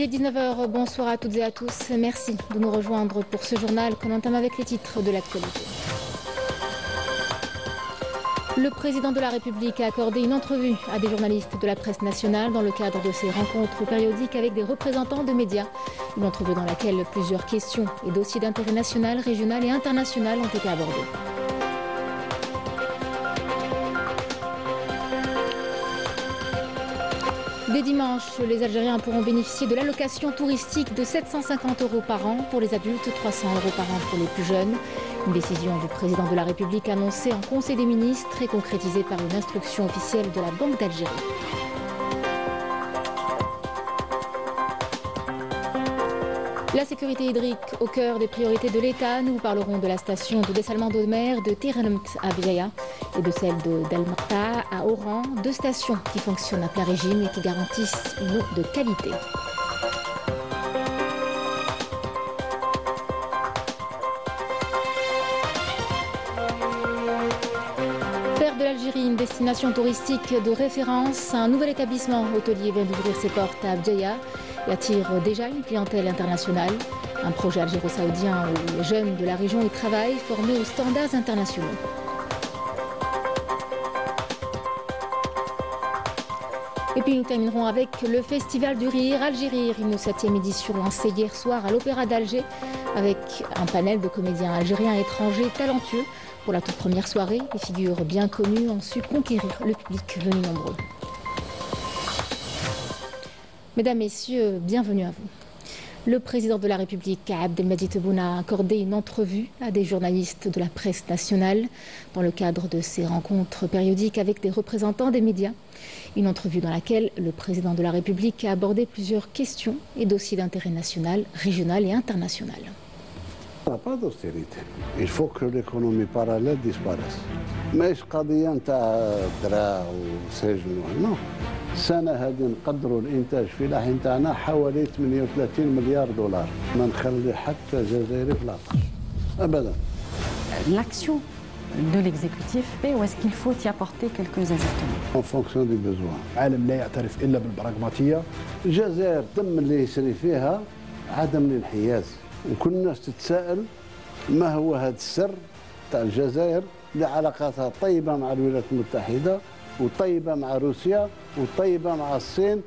Il est 19 h, bonsoir à toutes et à tous. Merci de nous rejoindre pour ce journal qu'on entame avec les titres de l'actualité. Le président de la République a accordé une entrevue à des journalistes de la presse nationale dans le cadre de ses rencontres périodiques avec des représentants de médias. Une entrevue dans laquelle plusieurs questions et dossiers d'intérêt national, régional et international ont été abordés. Dès dimanche, les Algériens pourront bénéficier de l'allocation touristique de 750 € par an pour les adultes, 300 € par an pour les plus jeunes. Une décision du président de la République annoncée en Conseil des ministres et concrétisée par une instruction officielle de la Banque d'Algérie. La sécurité hydrique au cœur des priorités de l'État. Nous vous parlerons de la station de dessalement de mer de Tirenemt à Biaya et de celle de Del Marta à Oran. Deux stations qui fonctionnent à plein régime et qui garantissent une eau de qualité. Faire de l'Algérie une destination touristique de référence, un nouvel établissement hôtelier vient d'ouvrir ses portes à Biaya et attire déjà une clientèle internationale. Un projet algéro-saoudien où les jeunes de la région y travaillent, formés aux standards internationaux. Et puis nous terminerons avec le Festival du Rire, Algérie, une 7e édition lancée hier soir à l'Opéra d'Alger avec un panel de comédiens algériens et étrangers talentueux. Pour la toute première soirée, les figures bien connues ont su conquérir le public venu nombreux. Mesdames, Messieurs, bienvenue à vous. Le président de la République, Abdelmadjid Tebboune, a accordé une entrevue à des journalistes de la presse nationale dans le cadre de ses rencontres périodiques avec des représentants des médias. Une entrevue dans laquelle le président de la République a abordé plusieurs questions et dossiers d'intérêt national, régional et international. Il n'y a pas d'austérité. Il faut que l'économie parallèle disparaisse. Mais je ne non. السنة هذه نقدروا الإنتاج الفلاحي نتاعنا حوالي 38 مليار دولار. ما نخلي حتى جزائري في العطش. أبدا. L'action de l'exécutif, ou est-ce qu'il faut y apporter quelques ajustements? En fonction du besoin. العالم لا يعترف إلا بالبراغماتية. الجزائر تم اللي يسري فيها عدم الانحياز. وكل الناس تتساءل ما هو هذا السر تاع الجزائر اللي علاقاتها طيبة مع الولايات المتحدة وطيبة مع روسيا وطيبة مع الصين.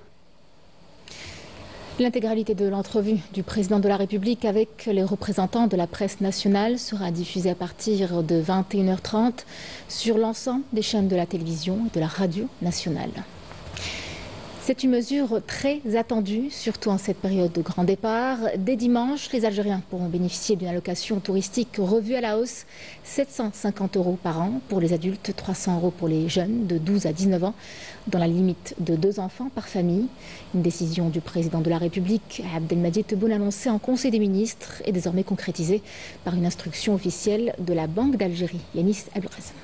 L'intégralité de l'entrevue du président de la République avec les représentants de la presse nationale sera diffusée à partir de 21 h 30 sur l'ensemble des chaînes de la télévision et de la radio nationale. C'est une mesure très attendue, surtout en cette période de grand départ. Dès dimanche, les Algériens pourront bénéficier d'une allocation touristique revue à la hausse, 750 € par an pour les adultes, 300 € pour les jeunes de 12 à 19 ans, dans la limite de 2 enfants par famille. Une décision du président de la République, Abdelmadjid Tebboune, annoncée en Conseil des ministres et désormais concrétisée par une instruction officielle de la Banque d'Algérie. Yanis Abdelrazem.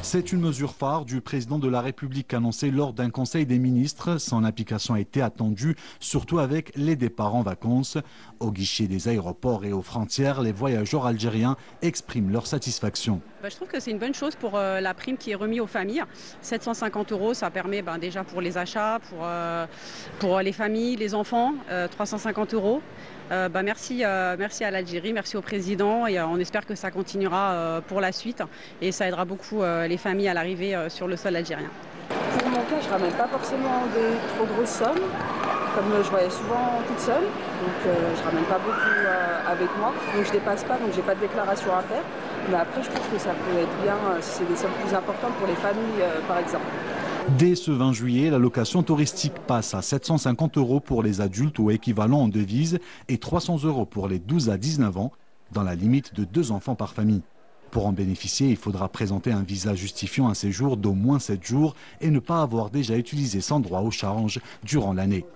C'est une mesure phare du président de la République annoncée lors d'un conseil des ministres. Son application a été attendue, surtout avec les départs en vacances. Au guichet des aéroports et aux frontières, les voyageurs algériens expriment leur satisfaction. Je trouve que c'est une bonne chose pour la prime qui est remise aux familles. 750 €, ça permet déjà pour les achats, pour les familles, les enfants, 350 €. Merci à l'Algérie, merci au président et on espère que ça continuera pour la suite et ça aidera beaucoup les familles à l'arrivée sur le sol algérien. Pour mon cas, je ne ramène pas forcément des trop grosses sommes, comme je voyage souvent toute seule, donc je ne ramène pas beaucoup avec moi, donc je ne dépasse pas, donc je n'ai pas de déclaration à faire. Mais après, je trouve que ça peut être bien si c'est des sommes plus importantes pour les familles, par exemple. Dès ce 20 juillet, l'allocation touristique passe à 750 € pour les adultes ou équivalent en devises et 300 € pour les 12 à 19 ans, dans la limite de 2 enfants par famille. Pour en bénéficier, il faudra présenter un visa justifiant un séjour d'au moins 7 jours et ne pas avoir déjà utilisé son droit au change durant l'année.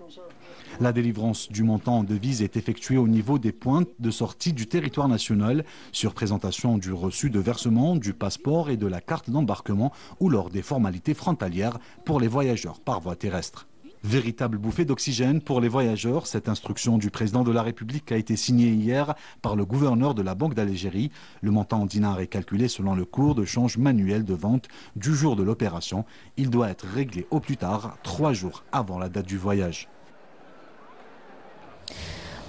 La délivrance du montant en devise est effectuée au niveau des points de sortie du territoire national, sur présentation du reçu de versement, du passeport et de la carte d'embarquement ou lors des formalités frontalières pour les voyageurs par voie terrestre. Véritable bouffée d'oxygène pour les voyageurs, cette instruction du président de la République a été signée hier par le gouverneur de la Banque d'Algérie. Le montant en dinars est calculé selon le cours de change manuel de vente du jour de l'opération. Il doit être réglé au plus tard 3 jours avant la date du voyage.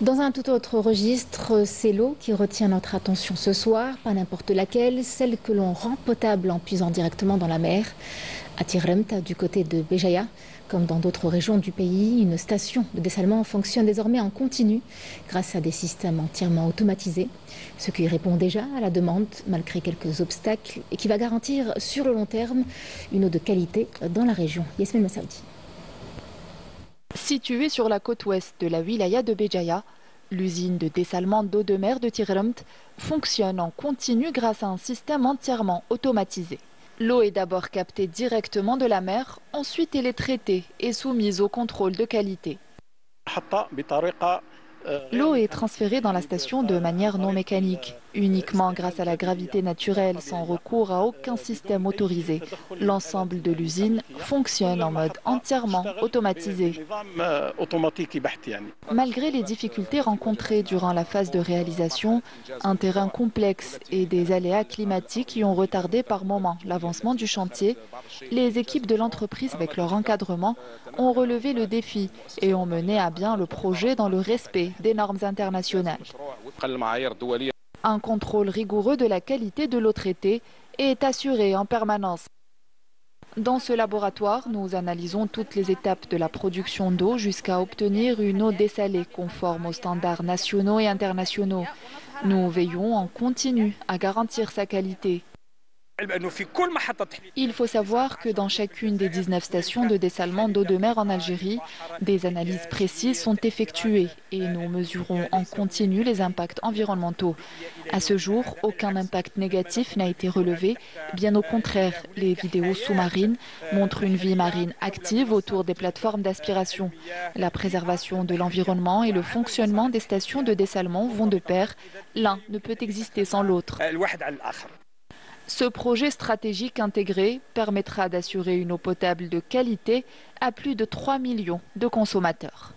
Dans un tout autre registre, c'est l'eau qui retient notre attention ce soir, pas n'importe laquelle, celle que l'on rend potable en puisant directement dans la mer. À Tirremt, du côté de Béjaïa, comme dans d'autres régions du pays, une station de dessalement fonctionne désormais en continu grâce à des systèmes entièrement automatisés, ce qui répond déjà à la demande malgré quelques obstacles et qui va garantir sur le long terme une eau de qualité dans la région. Yasmine Messaoudi. Située sur la côte ouest de la wilaya de Béjaïa, l'usine de dessalement d'eau de mer de Tirremt fonctionne en continu grâce à un système entièrement automatisé. L'eau est d'abord captée directement de la mer, ensuite elle est traitée et soumise au contrôle de qualité. L'eau est transférée dans la station de manière non mécanique, uniquement grâce à la gravité naturelle, sans recours à aucun système autorisé. L'ensemble de l'usine fonctionne en mode entièrement automatisé. Malgré les difficultés rencontrées durant la phase de réalisation, un terrain complexe et des aléas climatiques qui ont retardé par moments l'avancement du chantier, les équipes de l'entreprise, avec leur encadrement, ont relevé le défi et ont mené à bien le projet dans le respect des normes internationales. Un contrôle rigoureux de la qualité de l'eau traitée est assuré en permanence. Dans ce laboratoire, nous analysons toutes les étapes de la production d'eau jusqu'à obtenir une eau dessalée conforme aux standards nationaux et internationaux. Nous veillons en continu à garantir sa qualité. Il faut savoir que dans chacune des 19 stations de dessalement d'eau de mer en Algérie, des analyses précises sont effectuées et nous mesurons en continu les impacts environnementaux. À ce jour, aucun impact négatif n'a été relevé. Bien au contraire, les vidéos sous-marines montrent une vie marine active autour des plateformes d'aspiration. La préservation de l'environnement et le fonctionnement des stations de dessalement vont de pair. L'un ne peut exister sans l'autre. Ce projet stratégique intégré permettra d'assurer une eau potable de qualité à plus de 3 millions de consommateurs.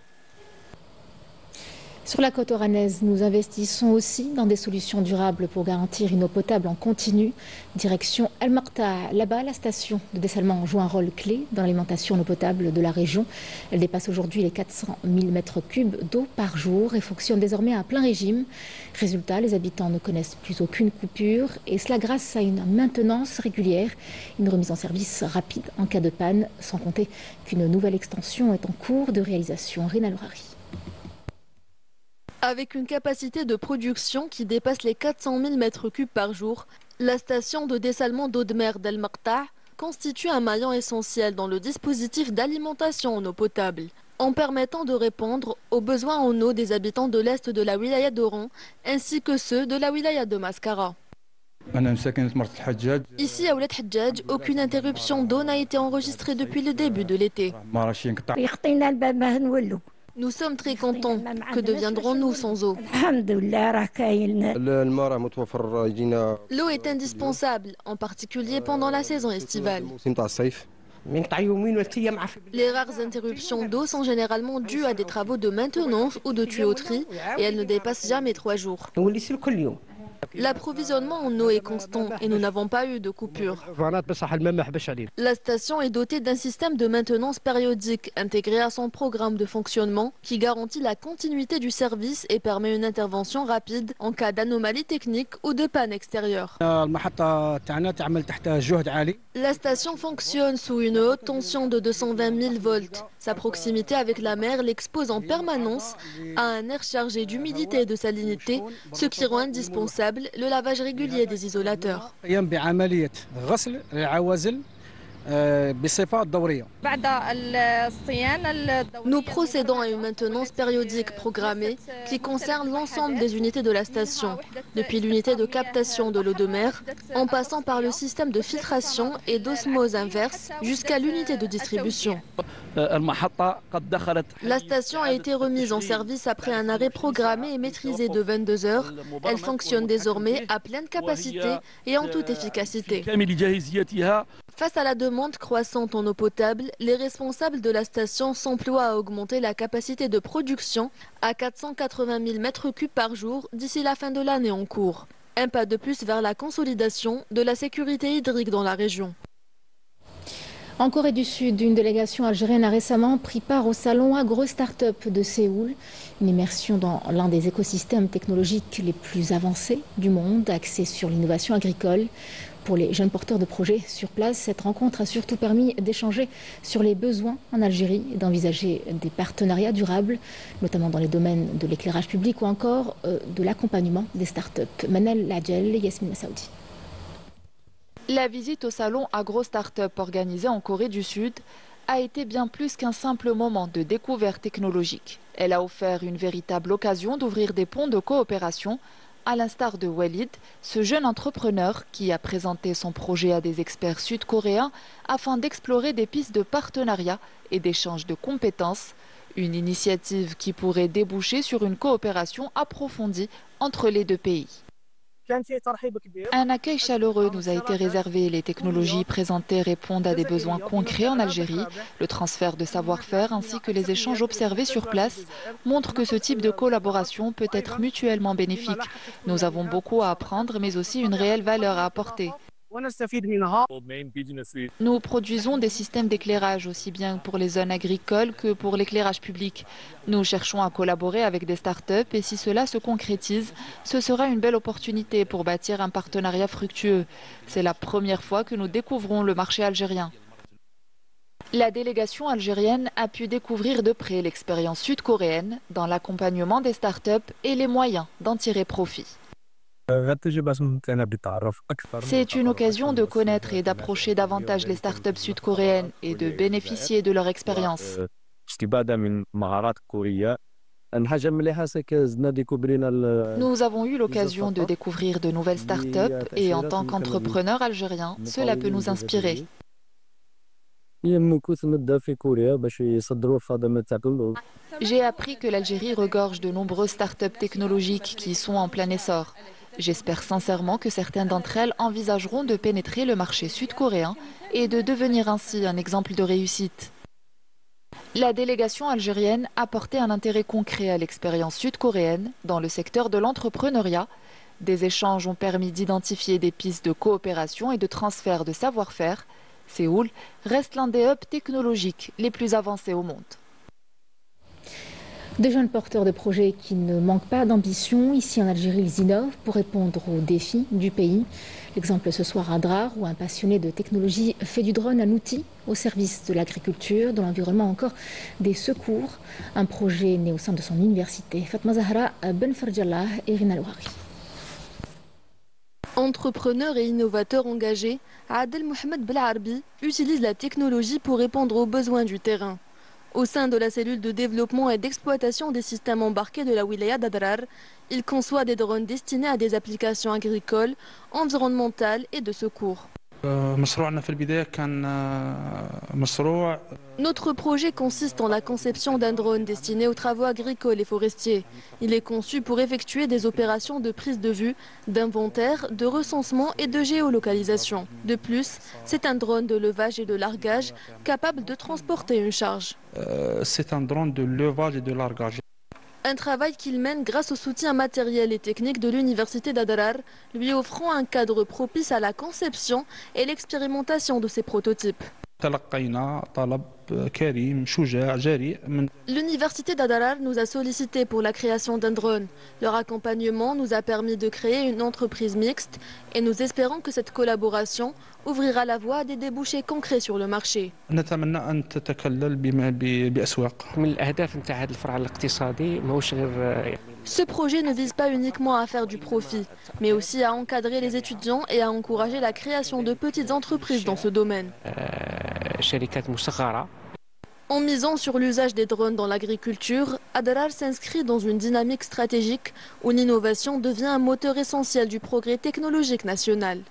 Sur la côte oranaise, nous investissons aussi dans des solutions durables pour garantir une eau potable en continu. Direction El Marta, là-bas, la station de dessalement joue un rôle clé dans l'alimentation en eau potable de la région. Elle dépasse aujourd'hui les 400 000 m3 d'eau par jour et fonctionne désormais à plein régime. Résultat, les habitants ne connaissent plus aucune coupure et cela grâce à une maintenance régulière, une remise en service rapide en cas de panne, sans compter qu'une nouvelle extension est en cours de réalisation. Rina Lourari. Avec une capacité de production qui dépasse les 400 000 m3 par jour, la station de dessalement d'eau de mer d'El Marta constitue un maillon essentiel dans le dispositif d'alimentation en eau potable, en permettant de répondre aux besoins en eau des habitants de l'est de la wilaya d'Oran ainsi que ceux de la wilaya de Mascara. Ici à Oulet Hadjadj, aucune interruption d'eau n'a été enregistrée depuis le début de l'été. Nous sommes très contents. Que deviendrons-nous sans eau? L'eau est indispensable, en particulier pendant la saison estivale. Les rares interruptions d'eau sont généralement dues à des travaux de maintenance ou de tuyauterie et elles ne dépassent jamais 3 jours. L'approvisionnement en eau est constant et nous n'avons pas eu de coupure. La station est dotée d'un système de maintenance périodique intégré à son programme de fonctionnement qui garantit la continuité du service et permet une intervention rapide en cas d'anomalie technique ou de panne extérieure. La station fonctionne sous une haute tension de 220 000 volts. Sa proximité avec la mer l'expose en permanence à un air chargé d'humidité et de salinité, ce qui rend indispensable le lavage régulier des isolateurs. Nous procédons à une maintenance périodique programmée qui concerne l'ensemble des unités de la station, depuis l'unité de captation de l'eau de mer, en passant par le système de filtration et d'osmose inverse jusqu'à l'unité de distribution. La station a été remise en service après un arrêt programmé et maîtrisé de 22 heures. Elle fonctionne désormais à pleine capacité et en toute efficacité. Face à la demande croissante en eau potable, les responsables de la station s'emploient à augmenter la capacité de production à 480 000 m3 par jour d'ici la fin de l'année en cours. Un pas de plus vers la consolidation de la sécurité hydrique dans la région. En Corée du Sud, une délégation algérienne a récemment pris part au salon Agro-Startup de Séoul, une immersion dans l'un des écosystèmes technologiques les plus avancés du monde, axé sur l'innovation agricole. Pour les jeunes porteurs de projets sur place, cette rencontre a surtout permis d'échanger sur les besoins en Algérie et d'envisager des partenariats durables, notamment dans les domaines de l'éclairage public ou encore de l'accompagnement des startups. Manel Ladjel et Yasmine Massaoudi. La visite au salon Agro-Startup organisé en Corée du Sud a été bien plus qu'un simple moment de découverte technologique. Elle a offert une véritable occasion d'ouvrir des ponts de coopération, à l'instar de Walid, ce jeune entrepreneur qui a présenté son projet à des experts sud-coréens afin d'explorer des pistes de partenariat et d'échange de compétences, une initiative qui pourrait déboucher sur une coopération approfondie entre les deux pays. Un accueil chaleureux nous a été réservé. Les technologies présentées répondent à des besoins concrets en Algérie. Le transfert de savoir-faire ainsi que les échanges observés sur place montrent que ce type de collaboration peut être mutuellement bénéfique. Nous avons beaucoup à apprendre mais aussi une réelle valeur à apporter. Nous produisons des systèmes d'éclairage aussi bien pour les zones agricoles que pour l'éclairage public. Nous cherchons à collaborer avec des startups et si cela se concrétise, ce sera une belle opportunité pour bâtir un partenariat fructueux. C'est la première fois que nous découvrons le marché algérien. La délégation algérienne a pu découvrir de près l'expérience sud-coréenne dans l'accompagnement des startups et les moyens d'en tirer profit. C'est une occasion de connaître et d'approcher davantage les startups sud-coréennes et de bénéficier de leur expérience. Nous avons eu l'occasion de découvrir de nouvelles startups et en tant qu'entrepreneur algérien, cela peut nous inspirer. J'ai appris que l'Algérie regorge de nombreuses startups technologiques qui sont en plein essor. J'espère sincèrement que certaines d'entre elles envisageront de pénétrer le marché sud-coréen et de devenir ainsi un exemple de réussite. La délégation algérienne a porté un intérêt concret à l'expérience sud-coréenne dans le secteur de l'entrepreneuriat. Des échanges ont permis d'identifier des pistes de coopération et de transfert de savoir-faire. Séoul reste l'un des hubs technologiques les plus avancés au monde. Des jeunes porteurs de projets qui ne manquent pas d'ambition. Ici en Algérie, ils innovent pour répondre aux défis du pays. L'exemple ce soir à Drar, où un passionné de technologie fait du drone un outil au service de l'agriculture, de l'environnement, encore des secours. Un projet né au sein de son université. Fatma Zahra Ben Fardjallah et Rina Louhari. Entrepreneur et innovateur engagé, Adel Mohamed Belarbi utilise la technologie pour répondre aux besoins du terrain. Au sein de la cellule de développement et d'exploitation des systèmes embarqués de la wilaya d'Adrar, il conçoit des drones destinés à des applications agricoles, environnementales et de secours. Notre projet consiste en la conception d'un drone destiné aux travaux agricoles et forestiers. Il est conçu pour effectuer des opérations de prise de vue, d'inventaire, de recensement et de géolocalisation. De plus, c'est un drone de levage et de largage capable de transporter une charge. C'est un drone de levage et de largage. Un travail qu'il mène grâce au soutien matériel et technique de l'université d'Adrar, lui offrant un cadre propice à la conception et l'expérimentation de ses prototypes. L'université d'Adrar nous a sollicité pour la création d'un drone. Leur accompagnement nous a permis de créer une entreprise mixte et nous espérons que cette collaboration ouvrira la voie à des débouchés concrets sur le marché. Ce projet ne vise pas uniquement à faire du profit, mais aussi à encadrer les étudiants et à encourager la création de petites entreprises dans ce domaine. En misant sur l'usage des drones dans l'agriculture, Adrar s'inscrit dans une dynamique stratégique où l'innovation devient un moteur essentiel du progrès technologique national.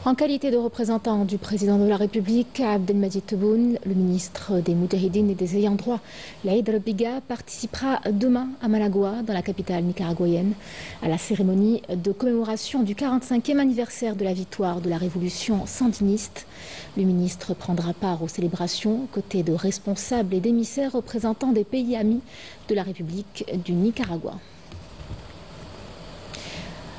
En qualité de représentant du président de la République, Abdelmadjid Tebboune, le ministre des Moudjahidines et des Ayants droit, Laïd Rabiga, participera demain à Managua, dans la capitale nicaraguayenne, à la cérémonie de commémoration du 45e anniversaire de la victoire de la révolution sandiniste. Le ministre prendra part aux célébrations aux côtés de responsables et d'émissaires représentants des pays amis de la République du Nicaragua.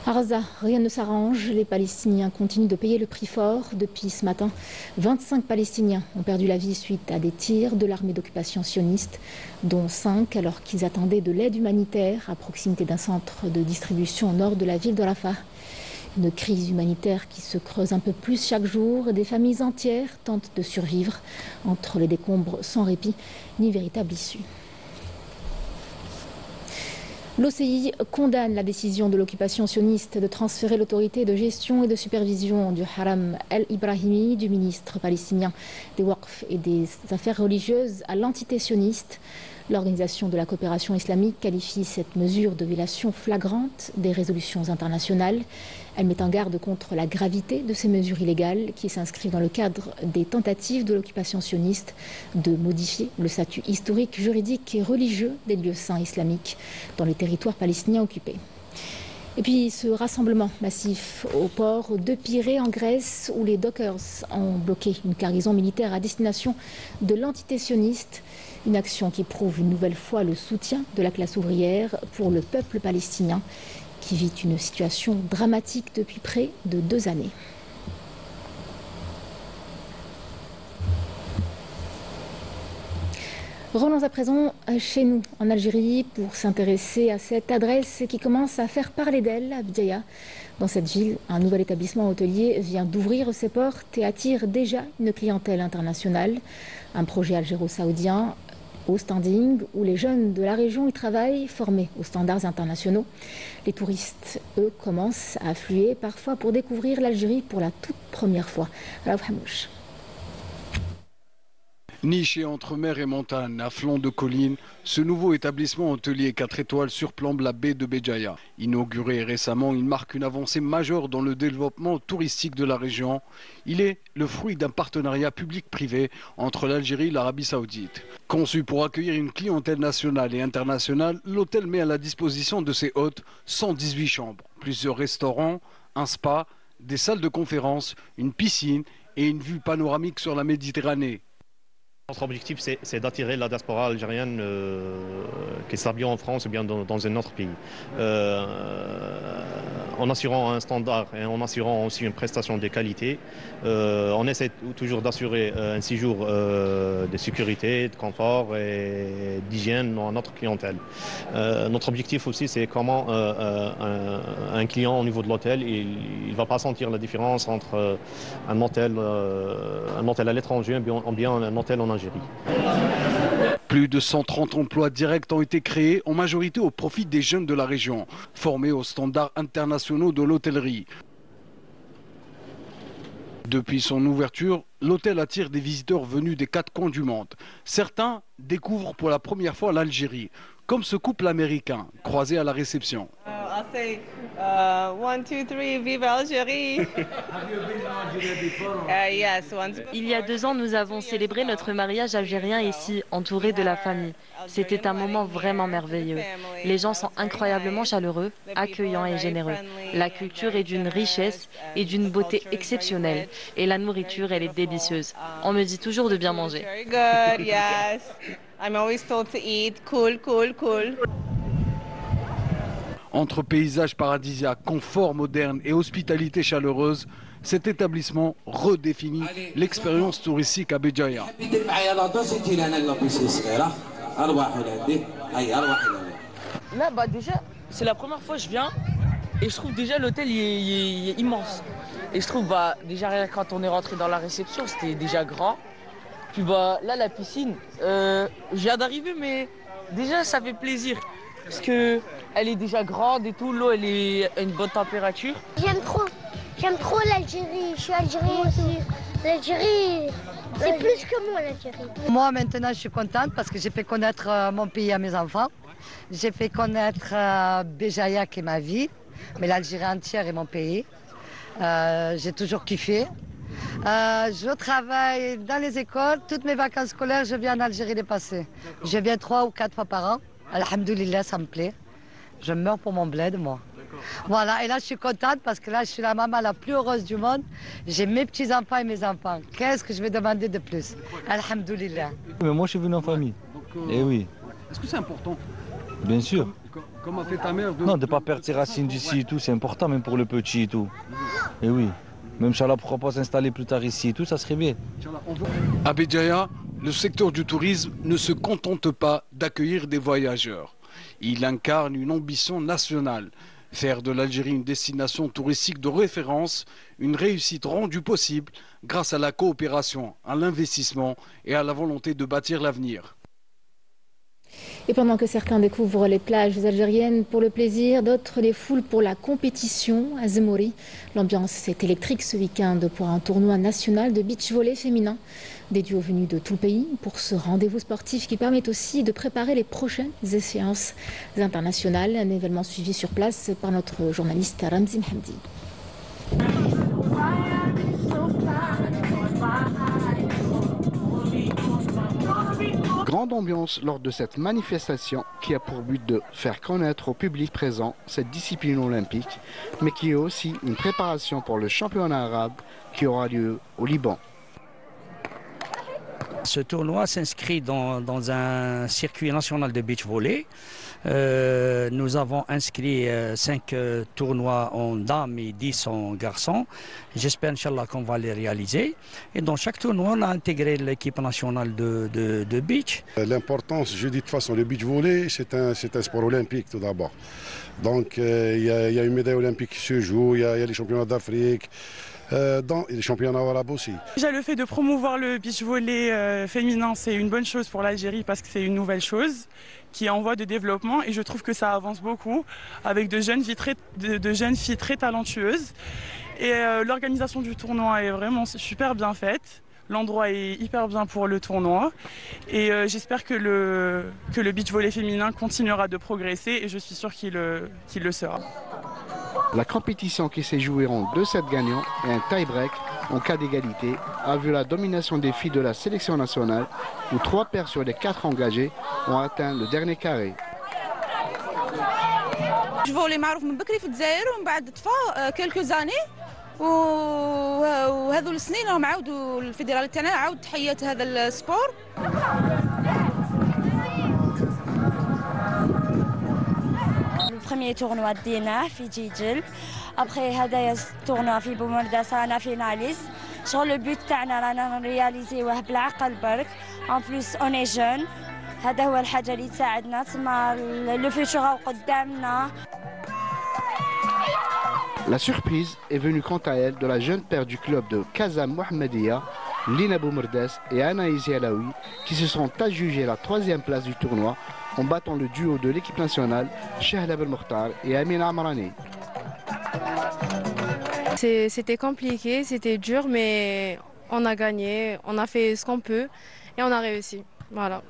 À Gaza, rien ne s'arrange. Les Palestiniens continuent de payer le prix fort. Depuis ce matin, 25 Palestiniens ont perdu la vie suite à des tirs de l'armée d'occupation sioniste, dont 5 alors qu'ils attendaient de l'aide humanitaire à proximité d'un centre de distribution au nord de la ville de Rafah. Une crise humanitaire qui se creuse un peu plus chaque jour. Des familles entières tentent de survivre entre les décombres sans répit ni véritable issue. L'OCI condamne la décision de l'occupation sioniste de transférer l'autorité de gestion et de supervision du Haram El-Ibrahimi, du ministre palestinien des Waqf et des affaires religieuses, à l'entité sioniste. L'Organisation de la coopération islamique qualifie cette mesure de violation flagrante des résolutions internationales. Elle met en garde contre la gravité de ces mesures illégales qui s'inscrivent dans le cadre des tentatives de l'occupation sioniste de modifier le statut historique, juridique et religieux des lieux saints islamiques dans les territoires palestiniens occupés. Et puis ce rassemblement massif au port de Pirée en Grèce où les Dockers ont bloqué une cargaison militaire à destination de l'entité sioniste. Une action qui prouve une nouvelle fois le soutien de la classe ouvrière pour le peuple palestinien qui vit une situation dramatique depuis près de 2 années. Revenons à présent chez nous, en Algérie, pour s'intéresser à cette adresse qui commence à faire parler d'elle, à Bdiaya. Dans cette ville, un nouvel établissement hôtelier vient d'ouvrir ses portes et attire déjà une clientèle internationale. Un projet algéro-saoudien au standing, où les jeunes de la région y travaillent, formés aux standards internationaux. Les touristes, eux, commencent à affluer, parfois pour découvrir l'Algérie pour la toute première fois. Alors, Hamouche. Niché entre mer et montagne, à flanc de collines, ce nouveau établissement hôtelier 4 étoiles surplombe la baie de Béjaïa. Inauguré récemment, il marque une avancée majeure dans le développement touristique de la région. Il est le fruit d'un partenariat public-privé entre l'Algérie et l'Arabie Saoudite. Conçu pour accueillir une clientèle nationale et internationale, l'hôtel met à la disposition de ses hôtes 118 chambres, plusieurs restaurants, un spa, des salles de conférence, une piscine et une vue panoramique sur la Méditerranée. Notre objectif, c'est d'attirer la diaspora algérienne qui s'habille en France ou bien dans un autre pays. En assurant un standard et en assurant aussi une prestation de qualité, on essaie toujours d'assurer un séjour de sécurité, de confort et d'hygiène à notre clientèle. Notre objectif aussi, c'est comment un client au niveau de l'hôtel, il ne va pas sentir la différence entre un hôtel à l'étranger ou bien un hôtel en Algérie. Plus de 130 emplois directs ont été créés, en majorité au profit des jeunes de la région, formés aux standards internationaux de l'hôtellerie. Depuis son ouverture, l'hôtel attire des visiteurs venus des 4 coins du monde. Certains découvrent pour la première fois l'Algérie, comme ce couple américain, croisé à la réception. I'll say 1, 2, 3, vive Algérie. Yes, once. Il y a 2 ans, nous avons célébré notre mariage algérien ici, entouré de la famille. C'était un moment vraiment merveilleux. Les gens sont incroyablement chaleureux, accueillants et généreux. La culture est d'une richesse et d'une beauté exceptionnelle. Et la nourriture, elle est délicieuse. On me dit toujours de bien manger. I'm always told to eat cool. Entre paysages paradisiaques, confort moderne et hospitalité chaleureuse, cet établissement redéfinit l'expérience touristique à Béjaïa. Là, déjà, c'est la première fois que je viens et je trouve déjà l'hôtel il est immense. Et je trouve déjà quand on est rentré dans la réception, c'était déjà grand. Puis là, la piscine, je viens d'arriver, mais déjà ça fait plaisir. Parce qu'elle est déjà grande et tout, l'eau elle est à une bonne température. J'aime trop l'Algérie, je suis algérienne aussi. L'Algérie, c'est plus que moi l'Algérie. Moi maintenant je suis contente parce que j'ai fait connaître mon pays à mes enfants. J'ai fait connaître Béjaïa qui est ma ville, mais l'Algérie entière est mon pays. J'ai toujours kiffé. Je travaille dans les écoles, toutes mes vacances scolaires, je viens en Algérie les passer. Je viens 3 ou 4 fois par an. Alhamdoulilah, ça me plaît. Je meurs pour mon bled, moi. Voilà, et là, je suis contente parce que là, je suis la maman la plus heureuse du monde. J'ai mes petits-enfants et mes enfants. Qu'est-ce que je vais demander de plus? Alhamdoulilah. Mais moi, je suis venu en famille. Eh oui. Est-ce que c'est important? Bien sûr. Comme a fait ta mère. Non, de ne pas perdre ses racines d'ici et tout, c'est important même pour le petit et tout. Et oui, même Inch'Allah, pourquoi pas s'installer plus tard ici et tout, ça serait bien. À Béjaïa, le secteur du tourisme ne se contente pas d'accueillir des voyageurs. Il incarne une ambition nationale. Faire de l'Algérie une destination touristique de référence, une réussite rendue possible grâce à la coopération, à l'investissement et à la volonté de bâtir l'avenir. Et pendant que certains découvrent les plages algériennes pour le plaisir, d'autres les foulent pour la compétition à Zemouri. L'ambiance est électrique ce week-end pour un tournoi national de beach volley féminin. Des duos venus de tout le pays pour ce rendez-vous sportif qui permet aussi de préparer les prochaines échéances internationales. Un événement suivi sur place par notre journaliste Ramzi Mhamdi. Grande ambiance lors de cette manifestation qui a pour but de faire connaître au public présent cette discipline olympique, mais qui est aussi une préparation pour le championnat arabe qui aura lieu au Liban. Ce tournoi s'inscrit dans un circuit national de beach volley. Nous avons inscrit 5 tournois en dames et 10 en garçons. J'espère, Inch'Allah, qu'on va les réaliser. Et dans chaque tournoi, on a intégré l'équipe nationale de beach. L'importance, je dis de toute façon, le beach volley, c'est un sport olympique tout d'abord. Donc, il y a une médaille olympique qui se joue, il y a les championnats d'Afrique. Dans les championnats arabes aussi. Déjà le fait de promouvoir le beach volley féminin, c'est une bonne chose pour l'Algérie parce que c'est une nouvelle chose qui est en voie de développement et je trouve que ça avance beaucoup avec de jeunes filles très talentueuses. Et l'organisation du tournoi est vraiment super bien faite. L'endroit est hyper bien pour le tournoi et j'espère que le beach volley féminin continuera de progresser et je suis sûre qu'il le sera. La compétition qui s'est jouée en 2 sets gagnants et un tie-break en cas d'égalité a vu la domination des filles de la sélection nationale où 3 paires sur les 4 engagées ont atteint le dernier carré. Je volley معروف من بكري في الجزائر ومن بعد طفى quelques années وهذو السنين راهم عاودوا الفيدرالية تاعنا عاود تحيات هذا السبور. premier tournoi دينا في جيجل après هذايا tournoi في بومرداس رانا فيناليست شغل البيت تاعنا رانا نرياليزيوه بالعقل برك en plus on est jeune هذا هو الحاجه اللي تساعدنا تما لو فيتور قدامنا. La surprise est venue quant à elle de la jeune paire du club de Kazam Mohamedia, Lina Boumerdes et Anaïs Yalaoui, qui se sont adjugées la 3e place du tournoi en battant le duo de l'équipe nationale, Chehla Belmokhtar et Amina Amrani. C'était compliqué, c'était dur, mais on a gagné, on a fait ce qu'on peut et on a réussi. Voilà.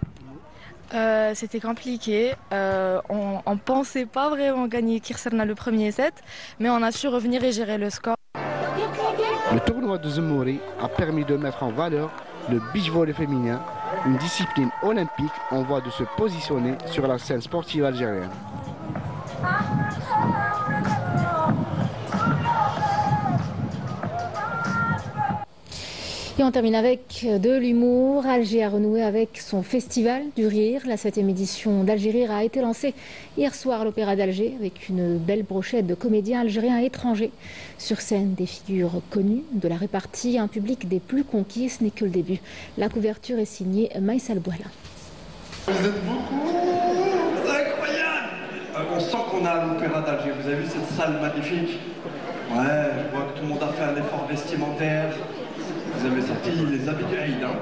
C'était compliqué, on ne pensait pas vraiment gagner Kirserna le premier set, mais on a su revenir et gérer le score. Le tournoi de Zemouri a permis de mettre en valeur le beach volley féminin, une discipline olympique en voie de se positionner sur la scène sportive algérienne. Et on termine avec de l'humour. Alger a renoué avec son festival du rire. La 7e édition d'Algérie a été lancée hier soir à l'Opéra d'Alger avec une belle brochette de comédiens algériens et étrangers. Sur scène, des figures connues de la répartie, un public des plus conquis. Ce n'est que le début. La couverture est signée Maïs Al-Bouhala. Vous êtes beaucoup, c'est incroyable. On sent qu'on a à l'Opéra d'Alger. Vous avez vu cette salle magnifique? Ouais, je vois que tout le monde a fait un effort vestimentaire. Vous avez sorti les habits du Aïd, hein.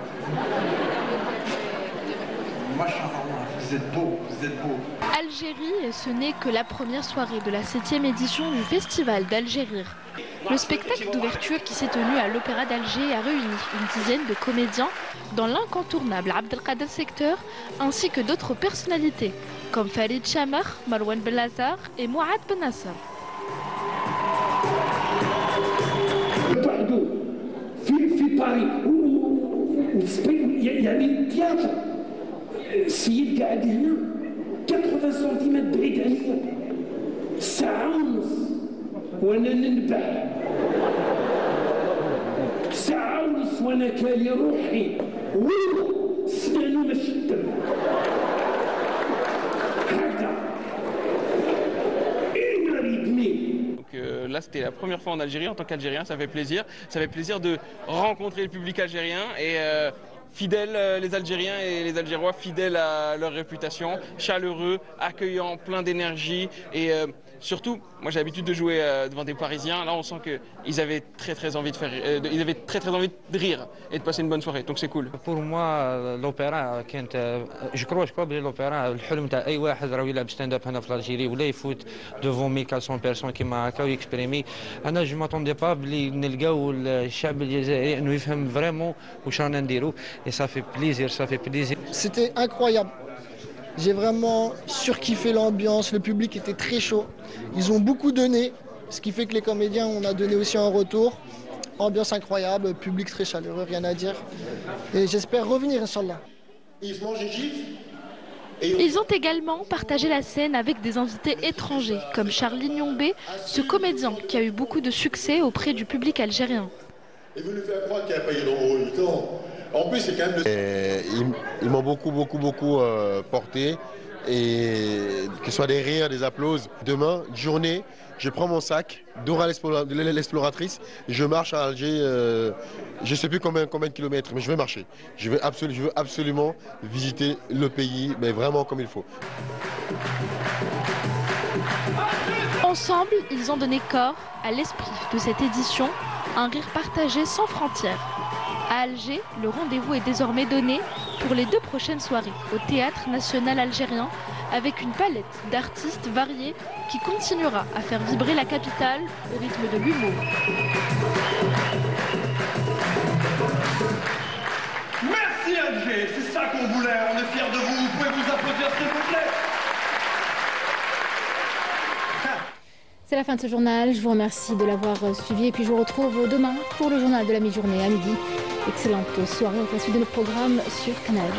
Machallah, vous êtes beaux, vous êtes beaux. Algérie, ce n'est que la première soirée de la 7e édition du Festival d'Algérie. Le spectacle d'ouverture qui s'est tenu à l'Opéra d'Alger a réuni une dizaine de comédiens, dans l'incontournable Abdelkader Secteur, ainsi que d'autres personnalités, comme Farid Chamar, Marwan Belazar et Mouad Benasser. يعني تياتر السيد قاعد هنا 80 سنتيمتر بعيد عليا ساعة ونص وانا ننبح ساعة ونص وانا كالي روحي سنانو باش الدم هكذا là, c'était la première fois en Algérie en tant qu'Algérien, ça fait plaisir. Ça fait plaisir de rencontrer le public algérien et fidèles, les Algériens et les Algérois, fidèles à leur réputation, chaleureux, accueillants, pleins d'énergie et surtout, moi j'ai l'habitude de jouer devant des Parisiens. Là, on sent qu'ils avaient très envie de faire, ils avaient très envie de rire et de passer une bonne soirée. Donc c'est cool. Pour moi, l'opéra, je crois que l'opéra, الحلم تاع أي واحد راه يلعب stand up هنا في الجزائر ولا يفوت devant 1400 personnes كيما هكا ويكسبريمي. أنا جو m'attendais pas بلي نلقاو الشعب الجزائري إنه يفهم فريمون واش رانا نديرو et ça fait plaisir, ça fait plaisir. C'était incroyable. J'ai vraiment surkiffé l'ambiance, le public était très chaud. Ils ont beaucoup donné, ce qui fait que les comédiens, on a donné aussi un retour. Ambiance incroyable, public très chaleureux, rien à dire. Et j'espère revenir, Inch'Allah. Ils ont également partagé la scène avec des invités étrangers, comme Charlie Nyongbe, ce comédien qui a eu beaucoup de succès auprès du public algérien. Et vous lui faites croire qu'il n'y a pas eu de rôle. En plus, c'est quand même ils m'ont beaucoup porté, et que ce soit des rires, des applaudissements. Demain, journée, je prends mon sac, Dora l'exploratrice, je marche à Alger, je ne sais plus combien de kilomètres, mais je vais marcher. Je veux absolument visiter le pays, mais vraiment comme il faut. Ensemble, ils ont donné corps à l'esprit de cette édition, un rire partagé sans frontières. À Alger, le rendez-vous est désormais donné pour les 2 prochaines soirées au Théâtre National Algérien avec une palette d'artistes variés qui continuera à faire vibrer la capitale au rythme de l'humour. Merci Alger, c'est ça qu'on voulait, on est fiers de vous, vous pouvez vous applaudir s'il vous plaît. C'est la fin de ce journal, je vous remercie de l'avoir suivi et puis je vous retrouve demain pour le journal de la mi-journée à midi. Excellente soirée avec la suite de nos programmes sur Canal.